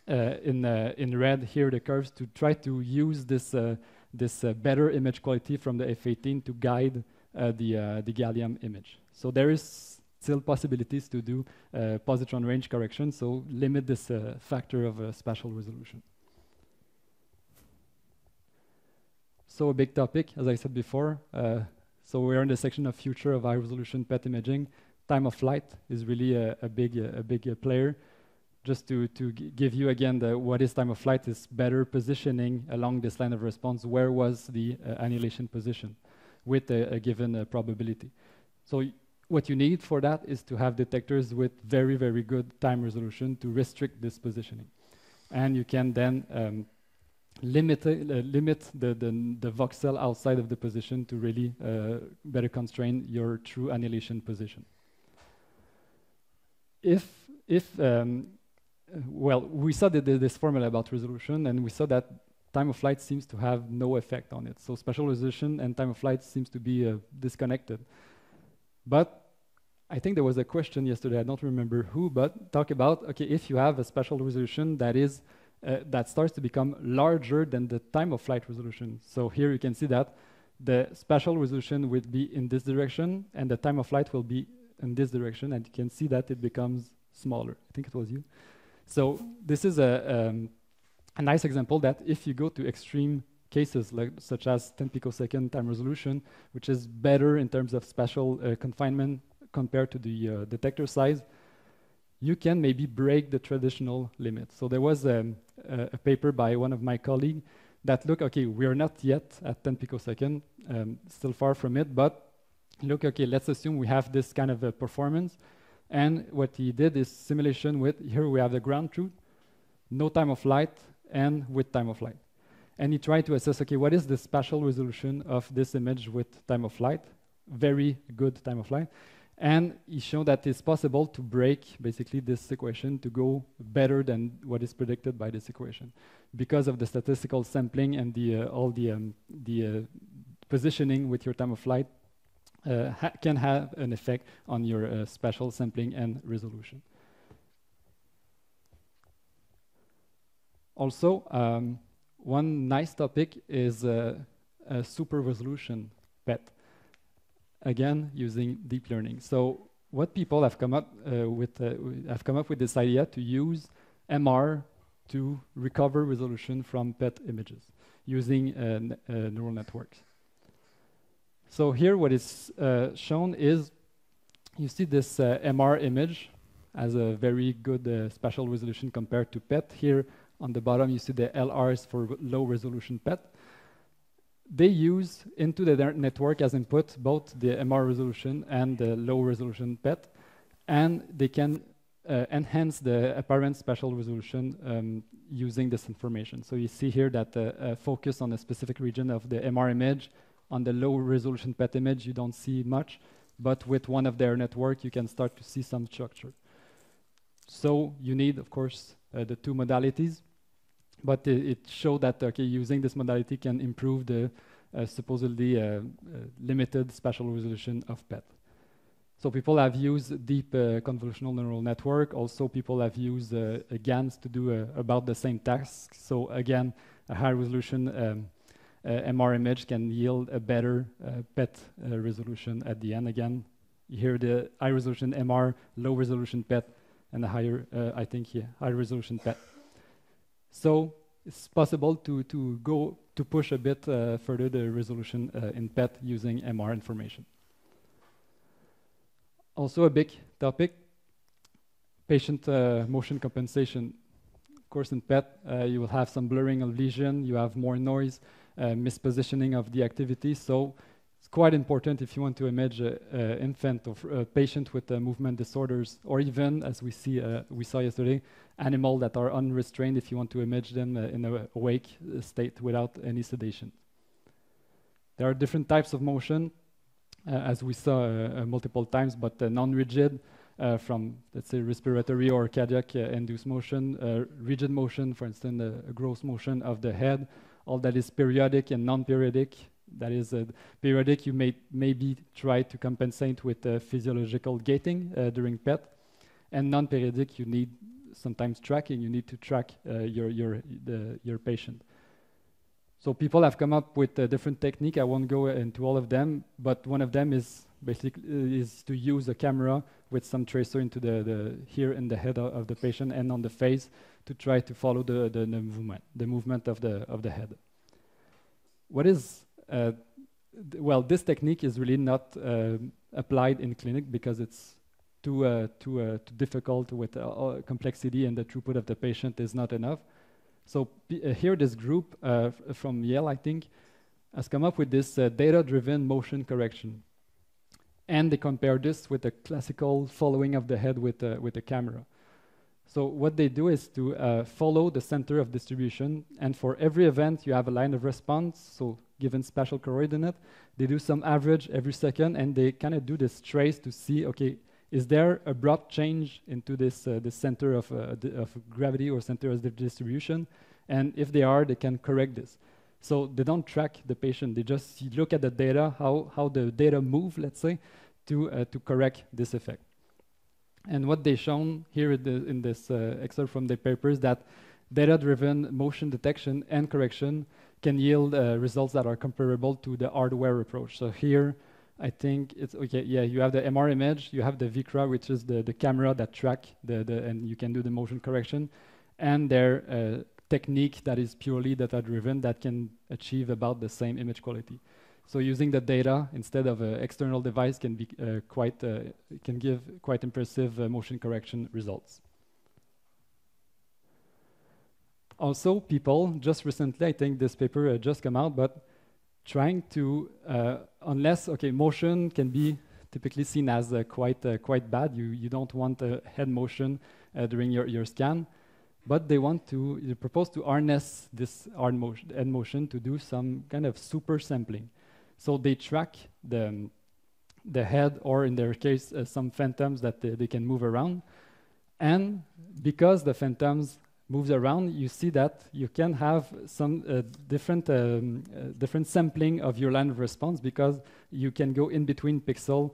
in red here the curves to try to use this better image quality from the F18 to guide the gallium image. So there is still possibilities to do positron range correction, so limit this factor of spatial resolution. So a big topic, as I said before. So we're in the section of future of high resolution PET imaging. Time of flight is really a big player. Just to give you again what is time of flight is better positioning along this line of response. Where was the annihilation position with a given probability? So what you need for that is to have detectors with very, very good time resolution to restrict this positioning. And you can then limit the voxel outside of the position to really better constrain your true annihilation position. Well, we saw this formula about resolution, and we saw that time of flight seems to have no effect on it. So spatial resolution and time of flight seems to be disconnected. But I think there was a question yesterday, I don't remember who, but talk about, okay, if you have a spatial resolution that is that starts to become larger than the time of flight resolution. So here you can see that the spatial resolution would be in this direction, and the time of flight will be in this direction, and you can see that it becomes smaller. I think it was you. So this is a nice example that if you go to extreme cases, such as 10 picosecond time resolution, which is better in terms of spatial confinement compared to the detector size, you can maybe break the traditional limit. So there was a paper by one of my colleagues that look, okay, we are not yet at 10 picosecond, still far from it, but look, okay, let's assume we have this kind of a performance. And what he did is simulation with, here we have the ground truth, no time of flight, and with time of flight. And he tried to assess, okay, what is the spatial resolution of this image with time of flight? Very good time of flight. And he showed that it's possible to break basically this equation to go better than what is predicted by this equation, because of the statistical sampling and all the positioning with your time of flight can have an effect on your spatial sampling and resolution. Also, one nice topic is a super resolution PET. Again, using deep learning. So what people have come up with this idea to use MR to recover resolution from PET images using neural networks. So here what is shown is, you see this MR image as a very good spatial resolution compared to PET. Here on the bottom you see the LRs for low resolution PET. They use into the network as input both the MR resolution and the low resolution PET, and they can enhance the apparent spatial resolution using this information. So you see here that focus on a specific region of the MR image. On the low resolution PET image you don't see much, but with one of their network you can start to see some structure. So you need, of course, the two modalities. But it showed that using this modality can improve the supposedly limited spatial resolution of PET. So people have used deep convolutional neural network. Also, people have used GANs to do about the same task. So again, a high resolution MR image can yield a better PET resolution at the end. Again, here the high resolution MR, low resolution PET, and a higher, high resolution PET. So it's possible to push a bit further the resolution in PET using MR information. Also a big topic, patient motion compensation. Of course, in PET, you will have some blurring of lesion, you have more noise, mispositioning of the activity. So it's quite important if you want to image an infant or a patient with movement disorders, or even, as we saw yesterday, animals that are unrestrained, if you want to image them in a awake state without any sedation. There are different types of motion, as we saw multiple times, but non-rigid, from, let's say, respiratory or cardiac induced motion, rigid motion, for instance, a gross motion of the head, all that is periodic and non-periodic. That is periodic, you may maybe try to compensate with physiological gating during PET, and non-periodic, you need sometimes tracking. You need to track your patient. So people have come up with a different technique. I won't go into all of them, but one of them is basically to use a camera with some tracer into here in the head of the patient and on the face to try to follow the movement of the head. What is well, this technique is really not applied in clinic because it's too difficult with complexity, and the throughput of the patient is not enough. So here this group from Yale, I think, has come up with this data-driven motion correction. And they compare this with the classical following of the head with a camera. So what they do is to follow the center of distribution, and for every event you have a line of response, so given spatial coordinate, they do some average every second, and they kind of do this trace to see, okay, is there abrupt change into this center of gravity or center of the distribution? And if they are, they can correct this. So they don't track the patient, they just look at the data, how the data move, let's say, to correct this effect. And what they've shown here in this excerpt from the paper is that data-driven motion detection and correction can yield results that are comparable to the hardware approach. So here, I think it's okay. Yeah, you have the MR image, you have the VICRA, which is the camera that track and you can do the motion correction, and their technique that is purely data-driven that can achieve about the same image quality. So using the data instead of an external device can be can give quite impressive motion correction results. Also, people just recently, I think this paper just came out, but trying to, motion can be typically seen as quite bad. You don't want a head motion during your scan, but they propose to harness this head motion to do some kind of super sampling. So they track the head, or in their case, some phantoms that they can move around. And because the phantoms moves around, you see that you can have some different sampling of your line of response, because you can go in between pixel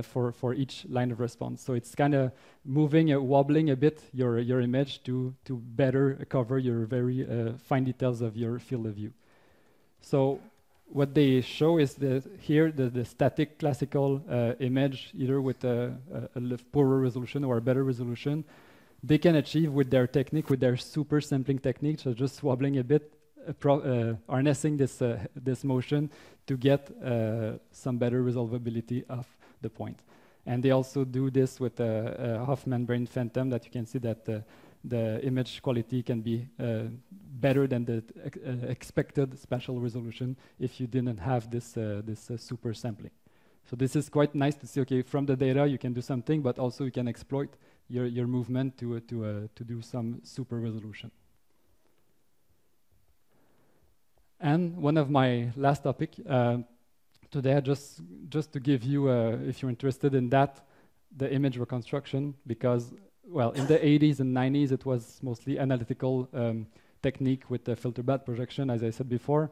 for each line of response. So it's kind of moving, wobbling a bit your image to better cover your very fine details of your field of view. So what they show is here the static classical image, either with a poorer resolution or a better resolution, they can achieve with their technique, with their super sampling technique, so just wobbling a bit, harnessing this motion to get some better resolvability of the point. And they also do this with a half-membrane phantom, that you can see that the image quality can be better than the expected spatial resolution if you didn't have this super sampling. So this is quite nice to see, okay, from the data you can do something, but also you can exploit your movement to do some super resolution. And one of my last topic today, just to give you, if you're interested in that, the image reconstruction, because, well, in the 80s and 90s, it was mostly analytical technique with the filter band projection, as I said before.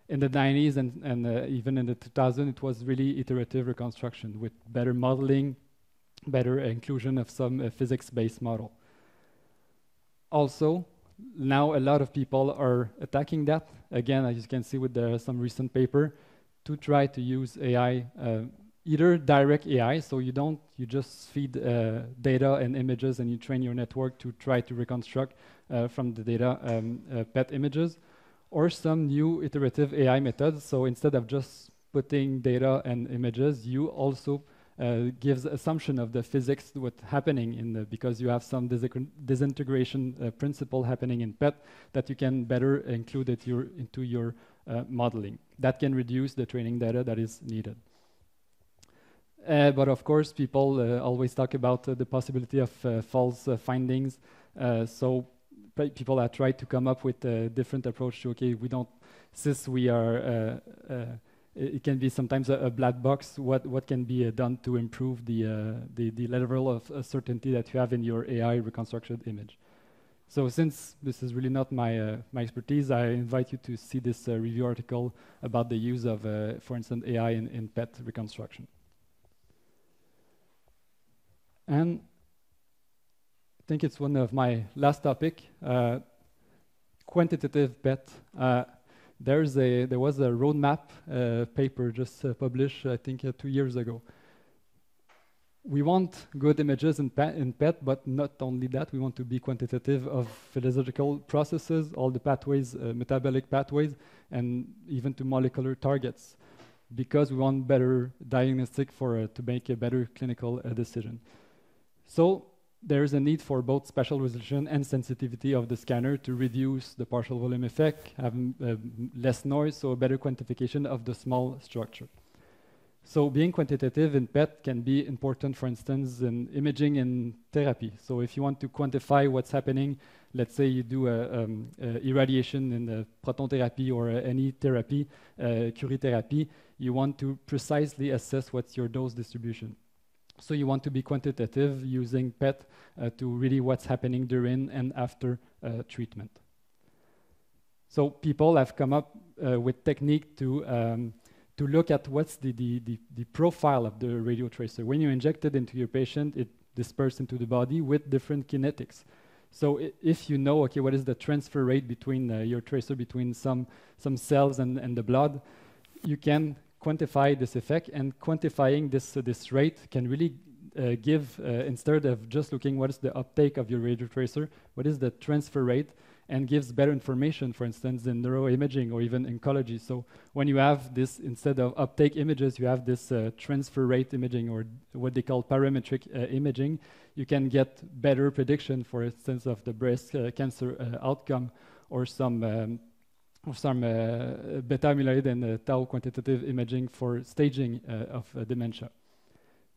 In the 90s and even in the 2000s, it was really iterative reconstruction with better modeling, better inclusion of some physics-based model. Also, now a lot of people are attacking that, again, as you can see with some recent paper, to try to use AI, either direct AI, so you just feed data and images and you train your network to try to reconstruct from the data PET images, or some new iterative AI methods. So instead of just putting data and images, you also gives assumption of the physics what's happening because you have some disintegration principle happening in PET that you can better include into your modeling. That can reduce the training data that is needed. But of course, people always talk about the possibility of false findings. So people have tried to come up with a different approach to, okay, since we are it can be sometimes a black box. What can be done to improve the level of certainty that you have in your AI reconstructed image? So since this is really not my expertise, I invite you to see this review article about the use of, for instance, AI in PET reconstruction. And I think it's one of my last topic, quantitative PET. There was a roadmap paper just published, I think, 2 years ago. We want good images in PET, but not only that, we want to be quantitative of physiological processes, all the pathways, metabolic pathways, and even to molecular targets, because we want better diagnostic to make a better clinical decision. So there is a need for both spatial resolution and sensitivity of the scanner to reduce the partial volume effect, having less noise, so a better quantification of the small structure. So being quantitative in PET can be important, for instance, in imaging and therapy. So if you want to quantify what's happening, let's say you do irradiation in the proton therapy or any therapy, Curie therapy, you want to precisely assess what's your dose distribution. So you want to be quantitative using PET to really what's happening during and after treatment. So people have come up with technique to look at what's the profile of the radio tracer. When you inject it into your patient, it disperses into the body with different kinetics. So if you know, okay, what is the transfer rate between your tracer, between some cells and the blood, you can quantify this effect, and quantifying this rate can really give, instead of just looking what is the uptake of your radio tracer, what is the transfer rate, and gives better information, for instance, in neuroimaging or even oncology. So when you have this, instead of uptake images, you have this transfer rate imaging, or what they call parametric imaging, you can get better prediction, for instance, of the breast cancer outcome, or some beta-amyloid and tau quantitative imaging for staging of dementia.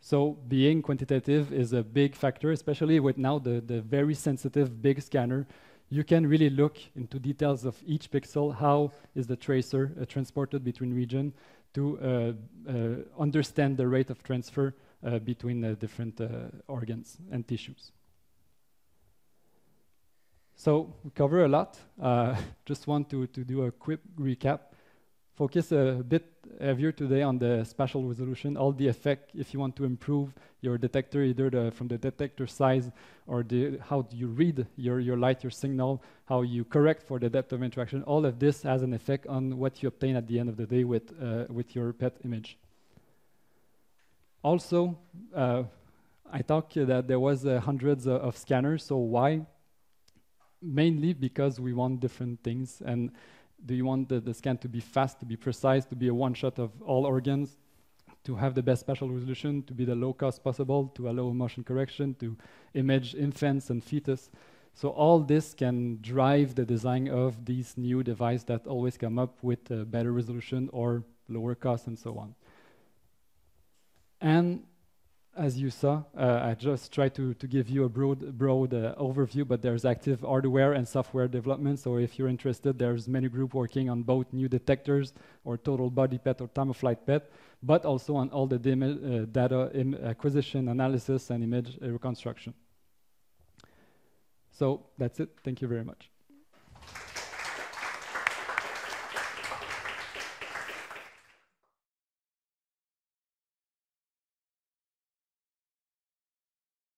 So being quantitative is a big factor, especially with now the very sensitive big scanner. You can really look into details of each pixel. How is the tracer transported between regions to understand the rate of transfer between different organs and tissues. So we cover a lot. Just want to do a quick recap. Focus a bit heavier today on the spatial resolution, all the effect if you want to improve your detector, either from the detector size or how do you read your light, your signal, how you correct for the depth of interaction. All of this has an effect on what you obtain at the end of the day with your PET image. Also, I talked that there was hundreds of scanners. So why? Mainly because we want different things. And do you want the scan to be fast, to be precise, to be a one-shot of all organs, to have the best spatial resolution, to be the low cost possible, to allow motion correction, to image infants and fetus? So all this can drive the design of these new devices that always come up with better resolution or lower cost and so on. And as you saw, I just tried to give you a broad overview, but there's active hardware and software development. So if you're interested, there's many groups working on both new detectors or total body PET or time-of-flight PET, but also on all the data acquisition, analysis, and image reconstruction. So that's it. Thank you very much.